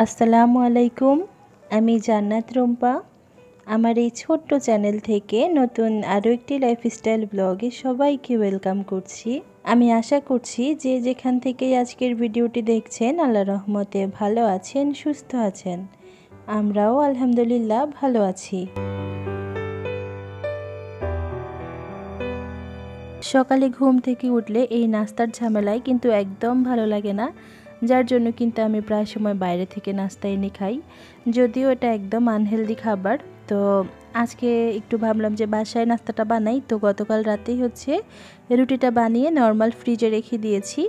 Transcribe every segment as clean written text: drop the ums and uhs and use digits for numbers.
আসসালামু আলাইকুম। আমি জান্নাত রুম্পা। আমার এই ছোট্ট চ্যানেল থেকে নতুন আরও একটি লাইফস্টাইল ব্লগে সবাইকে ওয়েলকাম করছি। আমি আশা করছি যে যেখান থেকেই আজকের ভিডিওটি দেখছেন আল্লাহর রহমতে ভালো আছেন, সুস্থ আছেন। আমরাও আলহামদুলিল্লাহ ভালো আছি। সকালে ঘুম থেকে উঠলে এই নাস্তার ঝামেলায় কিন্তু একদম ভালো লাগে না, যার জন্য কিন্তু আমি প্রায় সময় বাইরে থেকে নাস্তা এনে খাই, যদিও এটা একদম আনহেলদি খাবার। তো আজকে একটু ভাবলাম যে বাসায় নাস্তাটা বানাই। তো গতকাল রাতেই রুটিটা বানিয়ে নর্মাল ফ্রিজে রেখে দিয়েছি,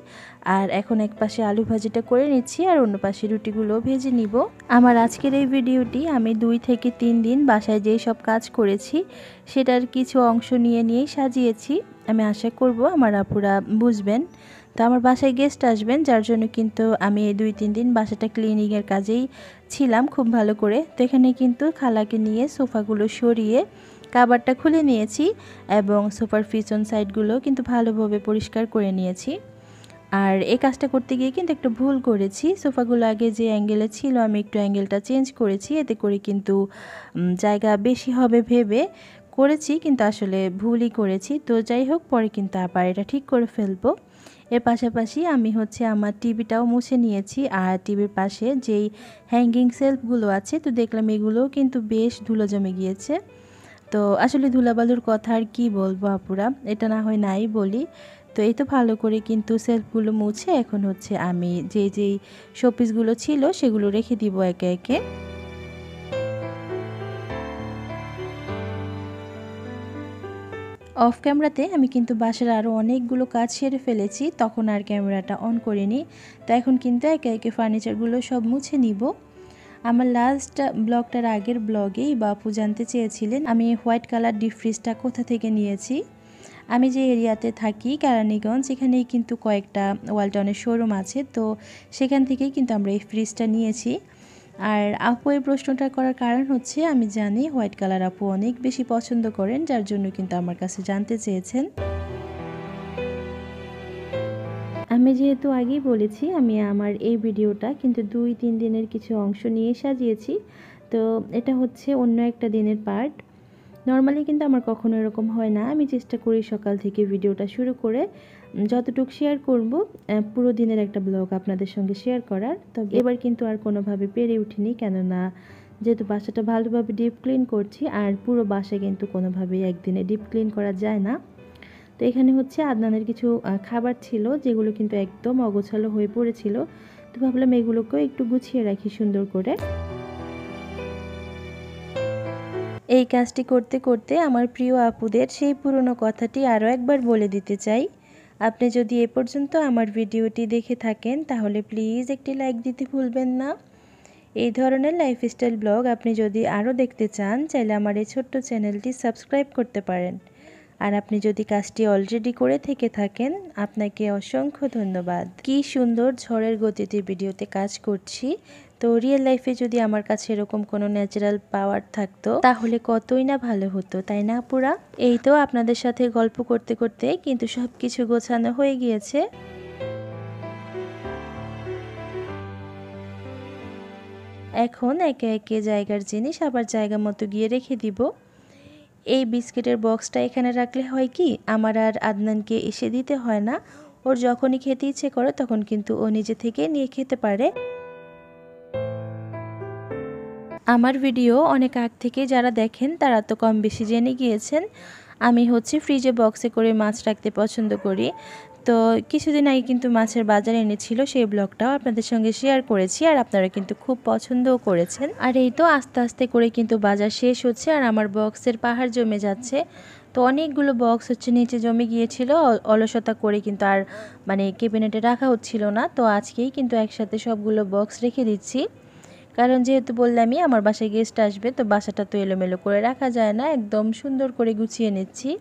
আর এখন এক পাশে আলু ভাজিটা করে নিচ্ছি আর অন্য পাশে রুটিগুলো ভেজে নিব। আমার আজকের এই ভিডিওটি আমি 2 থেকে 3 দিন বাসায় যেই সব কাজ করেছি সেটার কিছু অংশ নিয়েই সাজিয়েছি। আমি আশা করব আমার আপুরা বুঝবেন। তো আমার বাসায় গেস্ট আসবেন, যার জন্য কিন্তু আমি এই 2-3 দিন বাসাটা ক্লিনিংয়ের কাজেই ছিলাম খুব ভালো করে। তো এখানে কিন্তু খালাকে নিয়ে সোফাগুলো সরিয়ে কাভারটা খুলে নিয়েছি এবং সোফার পিছন সাইডগুলো কিন্তু ভালোভাবে পরিষ্কার করে নিয়েছি। আর এই কাজটা করতে গিয়ে কিন্তু একটু ভুল করেছি। সোফাগুলো আগে যে অ্যাঙ্গেলে ছিল আমি একটু অ্যাঙ্গেলটা চেঞ্জ করেছি, এতে করে কিন্তু জায়গা বেশি হবে ভেবে করেছি, কিন্তু আসলে ভুলই করেছি। তো যাই হোক, পরে কিন্তু আবার এটা ঠিক করে ফেলবো। এর পাশাপাশি আমি আমার টিভিটাও মুছে নিয়েছি, আর টিভির পাশে যেই হ্যাঙ্গিং সেলফগুলো আছে তো দেখলাম এগুলোও কিন্তু বেশ ধুলো জমে গিয়েছে। তো আসলে ধুলাবালুর কথা আর কি বলবো আপুরা, এটা না হয় নাই বলি। তো এই তো ভালো করে কিন্তু সেলফগুলো মুছে এখন আমি যেই শোপিসগুলো ছিল সেগুলো রেখে দিব একে একে। অফ ক্যামেরাতে আমি কিন্তু বাসার আরও অনেকগুলো কাজ সেরে ফেলেছি, তখন আর ক্যামেরাটা অন করিনি। তো এখন কিন্তু একে একে ফার্নিচারগুলো সব মুছে নিব। আমার লাস্ট ব্লগটার আগের ব্লগেই বাপু জানতে চেয়েছিলেন আমি হোয়াইট কালার ডিপ ফ্রিজটা কোথা থেকে নিয়েছি। আমি যে এরিয়াতে থাকি কেরানীগঞ্জ, এখানেই কিন্তু কয়েকটা ওয়ালটনের শোরুম আছে, তো সেখান থেকেই কিন্তু আমরা এই ফ্রিজটা নিয়েছি। আর আপু এই প্রশ্নটা করার কারণ আমি জানি হোয়াইট কালার আপু অনেক বেশি পছন্দ করেন, যার জন্য কিন্তু আমার কাছে জানতে চেয়েছেন। আমি যেহেতু আগেই বলেছি আমি আমার এই ভিডিওটা কিন্তু 2-3 দিনের কিছু অংশ নিয়ে সাজিয়েছি। তো এটা অন্য একটা দিনের পার্ট। নর্মালি কিন্তু আমার কখনো এরকম হয় না। আমি চেষ্টা করি সকাল থেকে ভিডিওটা শুরু করে যতটুকু শেয়ার করব পুরো দিনের একটা ব্লগ আপনাদের সঙ্গে শেয়ার করার। তবে এবার কিন্তু আর কোনোভাবে পেরে উঠিনি, কেননা যেহেতু বাসাটা ভালোভাবে ডিপ ক্লিন করছি, আর পুরো বাসা কিন্তু কোনোভাবেই একদিনে ডিপ ক্লিন করা যায় না। তো এখানে আদনানের কিছু খাবার ছিল যেগুলো কিন্তু একদম অগোছালো হয়ে পড়েছিল। তো ভাবলাম এগুলোকেও একটু গুছিয়ে রাখি সুন্দর করে। এই কাজটি করতে করতে আমার প্রিয় আপুদের সেই পুরনো কথাটি আরও একবার বলে দিতে চাই। আপনি যদি এ পর্যন্ত আমার ভিডিওটি দেখে থাকেন তাহলে প্লিজ একটি লাইক দিতে ভুলবেন না। এই ধরনের লাইফস্টাইল ব্লগ আপনি যদি আরও দেখতে চান চাইলে আমার এই ছোট্ট চ্যানেলটি সাবস্ক্রাইব করতে পারেন। আর আপনি যদি কাজটি অলরেডি করে থেকে থাকেন আপনাকে অসংখ্য ধন্যবাদ। কি সুন্দর ঝড়ের গতিতে ভিডিওতে কাজ করছি। তো রিয়েল লাইফে যদি আমার কাছে এরকম কোনো ন্যাচারাল পাওয়ার থাকতো তাহলে কতই না ভালো হতো, তাই না আপুরা? এই তো আপনাদের সাথে গল্প করতে করতে কিন্তু সব কিছু গোছানো হয়ে গিয়েছে। এখন একে একে জায়গার জিনিস আবার জায়গা মতো গিয়ে রেখে দিব। এই বিস্কিটের বক্সটা এখানে রাখলে হয় কি, আমার আর আদনানকে এসে দিতে হয় না। ওর যখনই খেতে ইচ্ছে করে তখন কিন্তু ও নিজে থেকে নিয়ে খেতে পারে। আমার ভিডিও অনেক আগ থেকে যারা দেখেন তারা তো কম বেশি জেনে গিয়েছেন আমি ফ্রিজে বক্সে করে মাছ রাখতে পছন্দ করি। তো কিছুদিন আগে কিন্তু মাছের বাজার এনেছিল, সেই ব্লগটাও আপনাদের সঙ্গে শেয়ার করেছি, আর আপনারা কিন্তু খুব পছন্দও করেছেন। আর এই তো আস্তে আস্তে করে কিন্তু বাজার শেষ হচ্ছে আর আমার বক্সের পাহাড় জমে যাচ্ছে। তো অনেকগুলো বক্স নিচে জমে গিয়েছিল, অলসতা করে কিন্তু আর ক্যাবিনেটে রাখা হচ্ছিল না। তো আজকেই কিন্তু একসাথে সবগুলো বক্স রেখে দিচ্ছি, কারণ যেহেতু বললামই আমার বাসায় গেস্ট আসবে, তো বাসাটা তো এলোমেলো করে রাখা যায় না, একদম সুন্দর করে গুছিয়ে নিচ্ছি।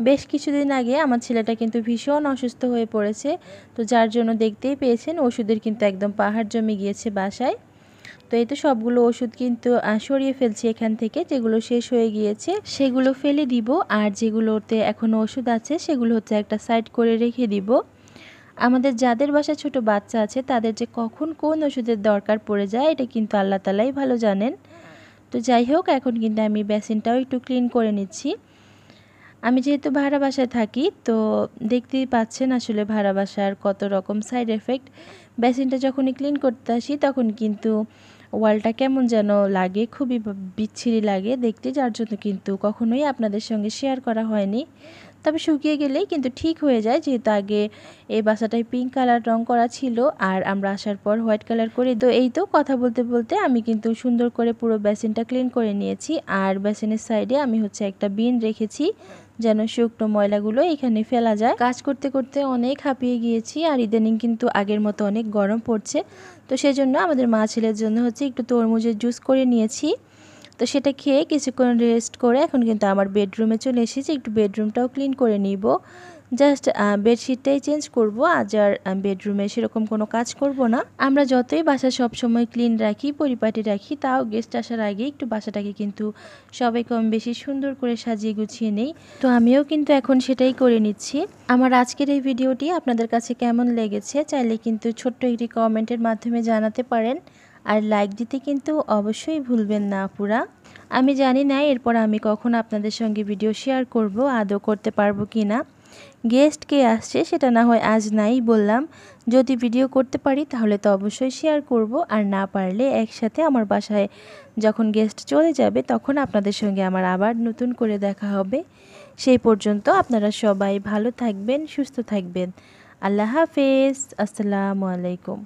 বেশ কিছুদিন আগে আমার ছেলেটা কিন্তু ভীষণ অসুস্থ হয়ে পড়েছে, তো যার জন্য দেখতেই পেয়েছেন ওষুধের কিন্তু একদম পাহাড় জমে গিয়েছে বাসায়। তো এই তো সবগুলো ওষুধ কিন্তু সরিয়ে ফেলছি এখান থেকে, যেগুলো শেষ হয়ে গিয়েছে সেগুলো ফেলে দিব, আর যেগুলোতে এখনও ওষুধ আছে সেগুলো একটা সাইড করে রেখে দিব। আমাদের যাদের বাসায় ছোট বাচ্চা আছে তাদের যে কখন কোন ওষুধের দরকার পড়ে যায় এটা কিন্তু আল্লাহ তাআলাই ভালো জানেন। তো যাই হোক, এখন কিন্তু আমি বেসিনটাও একটু ক্লিন করে নিচ্ছি। আমি যেহেতু ভাড়া বাসায় থাকি, তো দেখতেই পাচ্ছেন আসলে ভাড়া বাসার কত রকম সাইড এফেক্ট। বেসিনটা যখনই ক্লিন করতে আসি তখন কিন্তু ওয়ালটা কেমন যেন লাগে, খুবই বিচ্ছিরি লাগে দেখতে, যার জন্য কিন্তু কখনোই আপনাদের সঙ্গে শেয়ার করা হয়নি। তবে শুকিয়ে গেলেই কিন্তু ঠিক হয়ে যায়, যেহেতু আগে এই বাসাটায় পিঙ্ক কালার রং করা ছিল আর আমরা আসার পর হোয়াইট কালার করি। তো এই তো কথা বলতে বলতে আমি কিন্তু সুন্দর করে পুরো বেসিনটা ক্লিন করে নিয়েছি। আর বেসিনের সাইডে আমি একটা বিন রেখেছি যেন শুকনো ময়লাগুলো এখানে ফেলা যায়। কাজ করতে করতে অনেক হাঁপিয়ে গিয়েছি, আর ইদানিং কিন্তু আগের মতো অনেক গরম পড়ছে। তো সেজন্য আমাদের মা ছেলের জন্য একটু তরমুজের জুস করে নিয়েছি। তো সেটা খেয়ে কিছুক্ষণ রেস্ট করে এখন কিন্তু আমার বেডরুমে চলে এসেছি, একটু বেডরুমটাও ক্লিন করে নিব। জাস্ট বেডশিটটাই চেঞ্জ করব, আজ আর বেডরুমে সেরকম কোনো কাজ করব না। আমরা যতই বাসা সব সময় ক্লিন রাখি, পরিপাটি রাখি, তাও গেস্ট আসার আগে একটু বাসাটাকে কিন্তু সবাই কম বেশি সুন্দর করে সাজিয়ে গুছিয়ে নেই। তো আমিও কিন্তু এখন সেটাই করে নিচ্ছি। আমার আজকের এই ভিডিওটি আপনাদের কাছে কেমন লেগেছে চাইলে কিন্তু ছোট্ট একটি কমেন্টের মাধ্যমে জানাতে পারেন। আর লাইক দিতে কিন্তু অবশ্যই ভুলবেন না আপুরা। আমি জানি না এরপর আমি কখন আপনাদের সঙ্গে ভিডিও শেয়ার করব, আদৌ করতে পারবো কি না। গেস্ট কে আসছে সেটা না হয় আজ নাই বললাম, যদি ভিডিও করতে পারি তাহলে তো অবশ্যই শেয়ার করব, আর না পারলে একসাথে আমার বাসায় যখন গেস্ট চলে যাবে তখন আপনাদের সঙ্গে আমার আবার নতুন করে দেখা হবে। সেই পর্যন্ত আপনারা সবাই ভালো থাকবেন, সুস্থ থাকবেন। আল্লাহ হাফেজ, আসসালামু আলাইকুম।